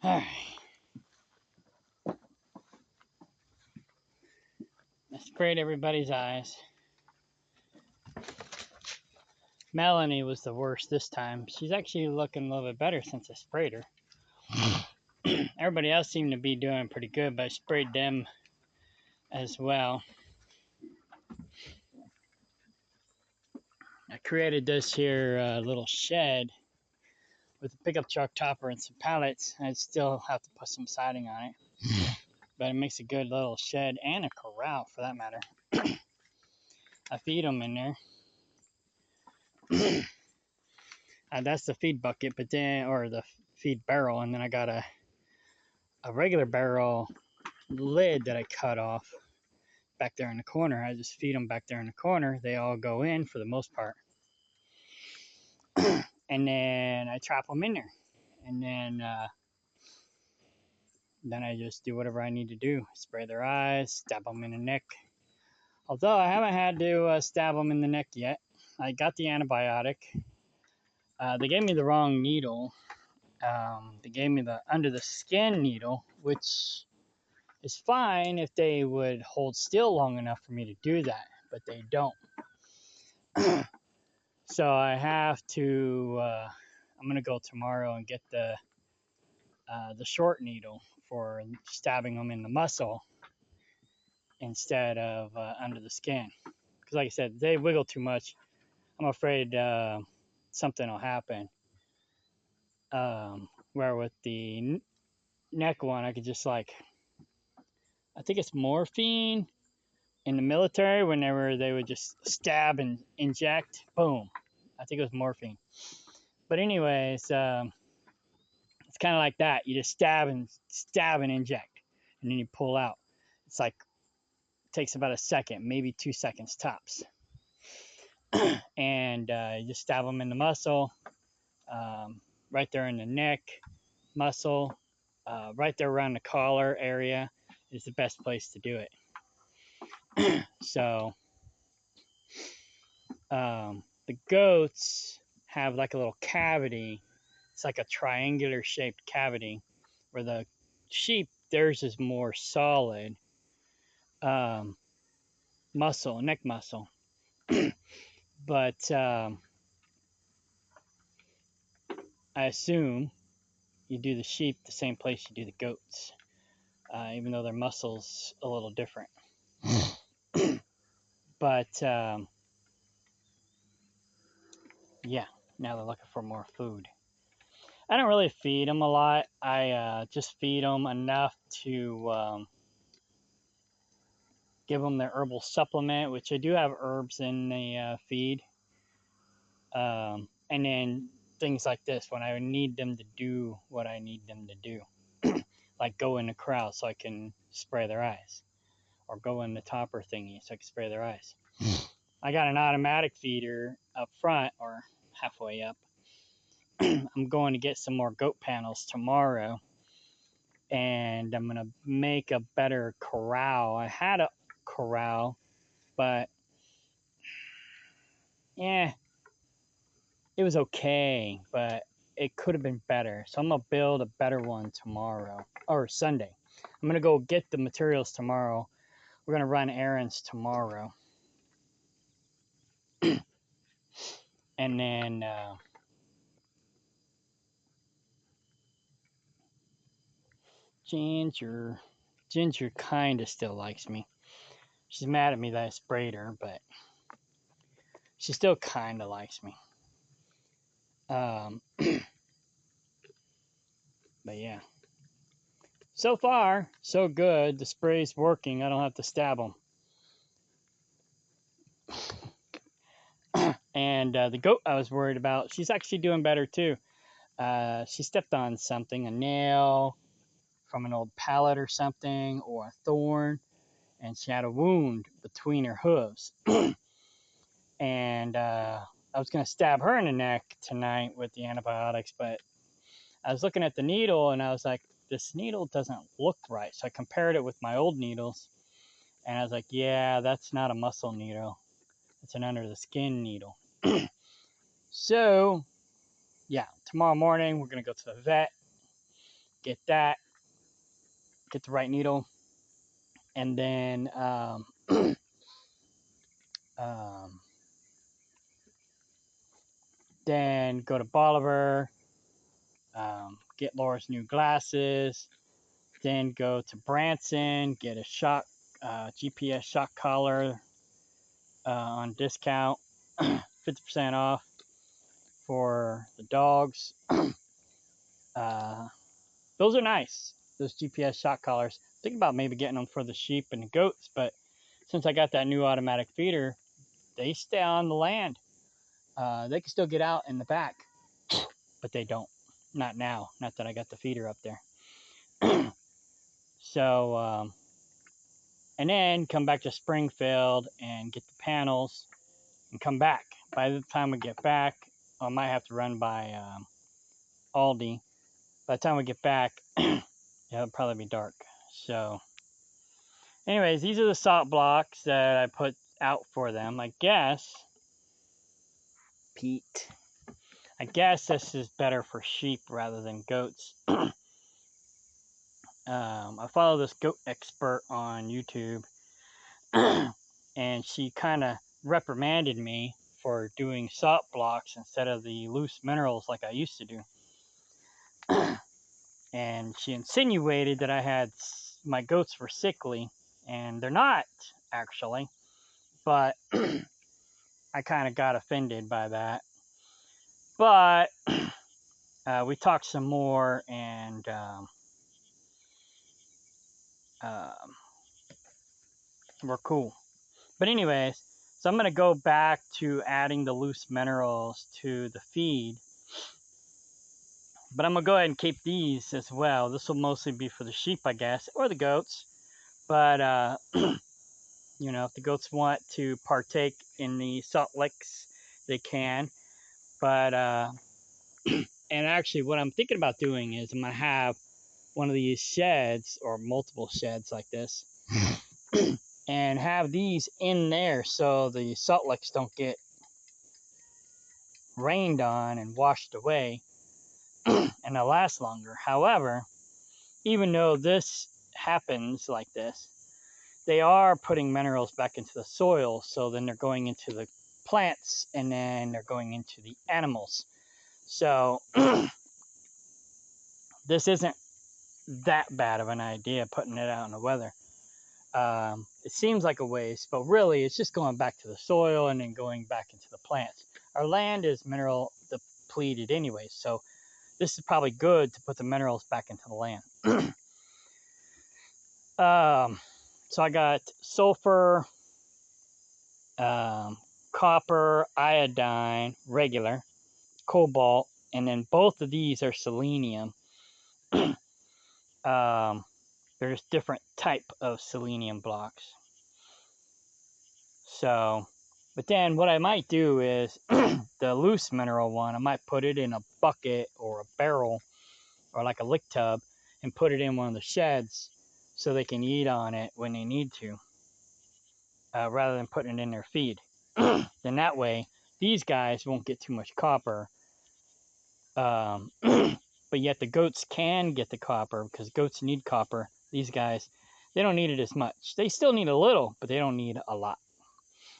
Alright. I sprayed everybody's eyes. Melanie was the worst this time. She's actually looking a little bit better since I sprayed her. Everybody else seemed to be doing pretty good, but I sprayed them as well. I created this here little shed with a pickup truck topper and some pallets. I still have to put some siding on it, but it makes a good little shed and a corral for that matter. I feed them in there. That's the feed bucket, but then, or the feed barrel, and then I got a regular barrel lid that I cut off back there in the corner. I just feed them back there in the corner. They all go in for the most part. And then I trap them in there. And then I just do whatever I need to do. Spray their eyes, stab them in the neck. Although I haven't had to stab them in the neck yet. I got the antibiotic. They gave me the wrong needle. They gave me the under the skin needle, which is fine if they would hold still long enough for me to do that, but they don't. So I have to. I'm gonna go tomorrow and get the short needle for stabbing them in the muscle instead of under the skin. Because, like I said, they wiggle too much. I'm afraid something will happen. Where with the neck one, I could just like, I think it's morphine in the military. Whenever they would just stab and inject, boom. I think it was morphine. But anyways, it's kind of like that. You just stab and inject, and then you pull out. It's like it takes about a second, maybe 2 seconds tops. And you just stab them in the muscle, right there in the neck muscle, right there around the collar area is the best place to do it. So the goats have like a little cavity. It's like a triangular shaped cavity, where the sheep, theirs is more solid um, muscle, neck muscle. But I assume you do the sheep the same place you do the goats, even though their muscles a little different. But yeah, now they're looking for more food. I don't really feed them a lot. I just feed them enough to give them their herbal supplement, which I do have herbs in the feed. And then things like this when I need them to do what I need them to do, like go in the crowd so I can spray their eyes, or go in the topper thingy so I can spray their eyes. I got an automatic feeder up front or halfway up. I'm going to get some more goat panels tomorrow, and I'm gonna make a better corral. I had a corral, but yeah, it was okay, but it could have been better. So I'm gonna build a better one tomorrow or Sunday. I'm gonna go get the materials tomorrow. We're gonna run errands tomorrow, and then Ginger kind of still likes me. She's mad at me that I sprayed her, but she still kind of likes me. But yeah. So far, so good. The spray's working. I don't have to stab them. And the goat I was worried about, she's actually doing better too. She stepped on something, a nail from an old pallet or something, or a thorn, and she had a wound between her hooves. And I was going to stab her in the neck tonight with the antibiotics, but I was looking at the needle and I was like, this needle doesn't look right. So I compared it with my old needles, and I was like, yeah, that's not a muscle needle. It's an under the skin needle. So, yeah, tomorrow morning we're going to go to the vet get that, get the right needle, and then um, then go to Bolivar, get Laura's new glasses, then go to Branson, get a shock GPS shock collar on discount, 50% off for the dogs. Those are nice, those GPS shock collars. Think about maybe getting them for the sheep and the goats, but since I got that new automatic feeder, they stay on the land. They can still get out in the back, but they don't. Not now. Not that I got the feeder up there. So, and then come back to Springfield and get the panels and come back. By the time we get back, I might have to run by Aldi. By the time we get back, it'll probably be dark. So, anyways, these are the salt blocks that I put out for them. I guess, Pete, I guess this is better for sheep rather than goats. I follow this goat expert on YouTube, and she kind of reprimanded me for doing salt blocks instead of the loose minerals like I used to do. And she insinuated that I had my goats were sickly, and they're not actually, but I kind of got offended by that. But we talked some more, and we're cool. But anyways, so I'm going to go back to adding the loose minerals to the feed. But I'm going to go ahead and keep these as well. This will mostly be for the sheep, I guess, or the goats. But, you know, if the goats want to partake in the salt licks, they can. But, and actually what I'm thinking about doing is I'm going to have one of these sheds or multiple sheds like this and have these in there so the salt licks don't get rained on and washed away and they'll last longer. However, even though this happens like this, they are putting minerals back into the soil, so then they're going into the plants and then they're going into the animals. So this isn't that bad of an idea, putting it out in the weather. It seems like a waste, but really it's just going back to the soil and then going back into the plants. Our land is mineral depleted anyway, so this is probably good to put the minerals back into the land. So I got sulfur, copper, iodine, regular, cobalt, and then both of these are selenium. There's different type of selenium blocks. So, but then what I might do is the loose mineral one, I might put it in a bucket or a barrel or like a lick tub and put it in one of the sheds so they can eat on it when they need to, rather than putting it in their feed. Then that way, these guys won't get too much copper. But yet the goats can get the copper because goats need copper. These guys, they don't need it as much. They still need a little, but they don't need a lot.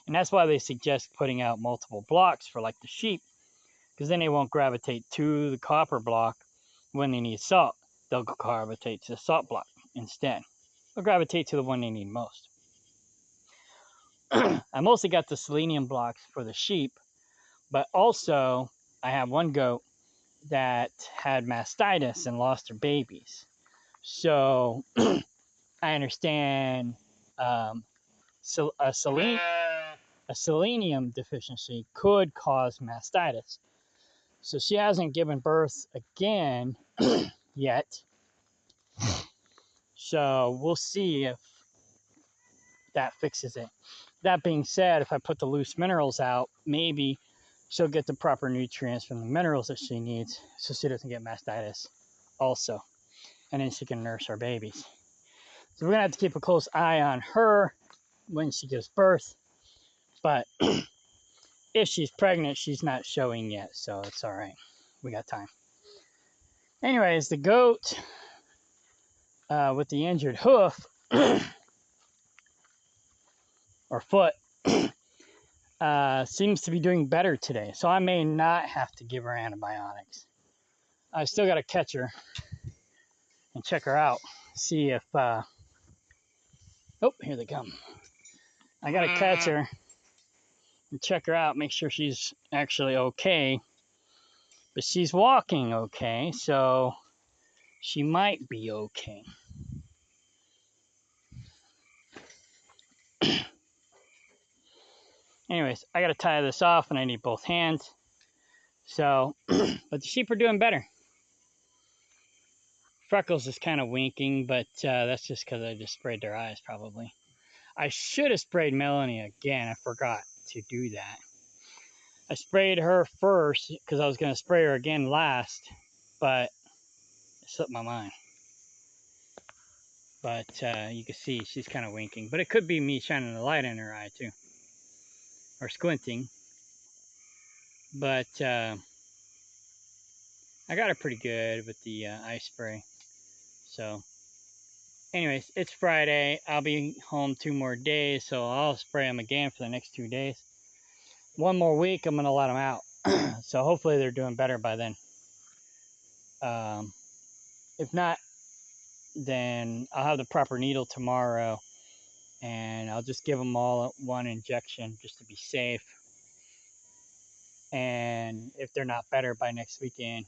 And that's why they suggest putting out multiple blocks for like the sheep, because then they won't gravitate to the copper block when they need salt. They'll gravitate to the salt block instead. They'll gravitate to the one they need most. I mostly got the selenium blocks for the sheep, but also I have one goat that had mastitis and lost her babies. So I understand so a selenium deficiency could cause mastitis. So she hasn't given birth again yet. So we'll see if that fixes it. That being said, if I put the loose minerals out, maybe she'll get the proper nutrients from the minerals that she needs so she doesn't get mastitis also. And then she can nurse her babies. So we're going to have to keep a close eye on her when she gives birth. But if she's pregnant, she's not showing yet, so it's all right. We got time. Anyways, the goat, with the injured hoof or foot seems to be doing better today. So I may not have to give her antibiotics. I still got to catch her and check her out. See if, oh, here they come. I got to catch her and check her out, make sure she's actually okay. But she's walking okay, so she might be okay. Anyways, I got to tie this off and I need both hands. So, but the sheep are doing better. Freckles is kind of winking, but that's just because I just sprayed their eyes probably. I should have sprayed Melanie again. I forgot to do that. I sprayed her first because I was going to spray her again last, but it slipped my mind. But you can see she's kind of winking. But it could be me shining the light in her eye too. Or squinting. But I got her pretty good with the eye spray. So anyways, it's Friday. I'll be home 2 more days, so I'll spray them again for the next 2 days. 1 more week, I'm going to let them out. So hopefully they're doing better by then. If not, then I'll have the proper needle tomorrow, and I'll just give them all 1 injection just to be safe. And if they're not better by next weekend,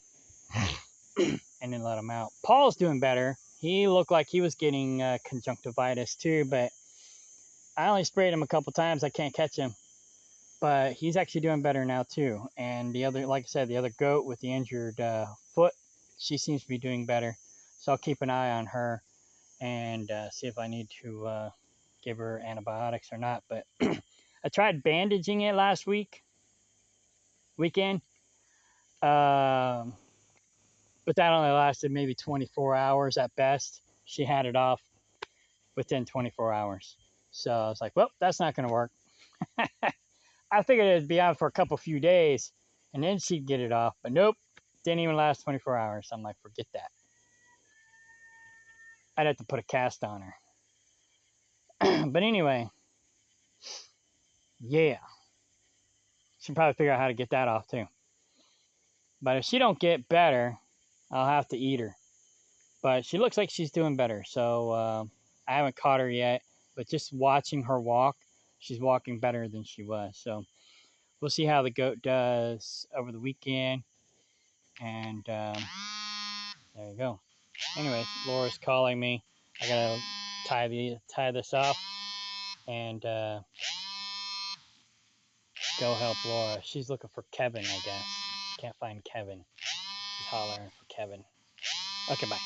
and then let them out. Paul's doing better. He looked like he was getting conjunctivitis too, but I only sprayed him a couple times. I can't catch him. But he's actually doing better now too. And the other, like I said, the other goat with the injured foot, she seems to be doing better. So I'll keep an eye on her and see if I need to give her antibiotics or not. But I tried bandaging it last weekend. But that only lasted maybe 24 hours at best. She had it off within 24 hours. So I was like, well, that's not going to work. I figured it'd be out for a few days and then she'd get it off. But nope, didn't even last 24 hours. I'm like, forget that. I'd have to put a cast on her. But anyway, yeah. She'll probably figure out how to get that off too. But if she don't get better, I'll have to eat her. But she looks like she's doing better. So I haven't caught her yet. But just watching her walk, she's walking better than she was. So we'll see how the goat does over the weekend. And there you go. Anyways, Laura's calling me. I gotta tie this off and go help Laura. She's looking for Kevin, I guess. She can't find Kevin. She's hollering for Kevin. Okay, bye.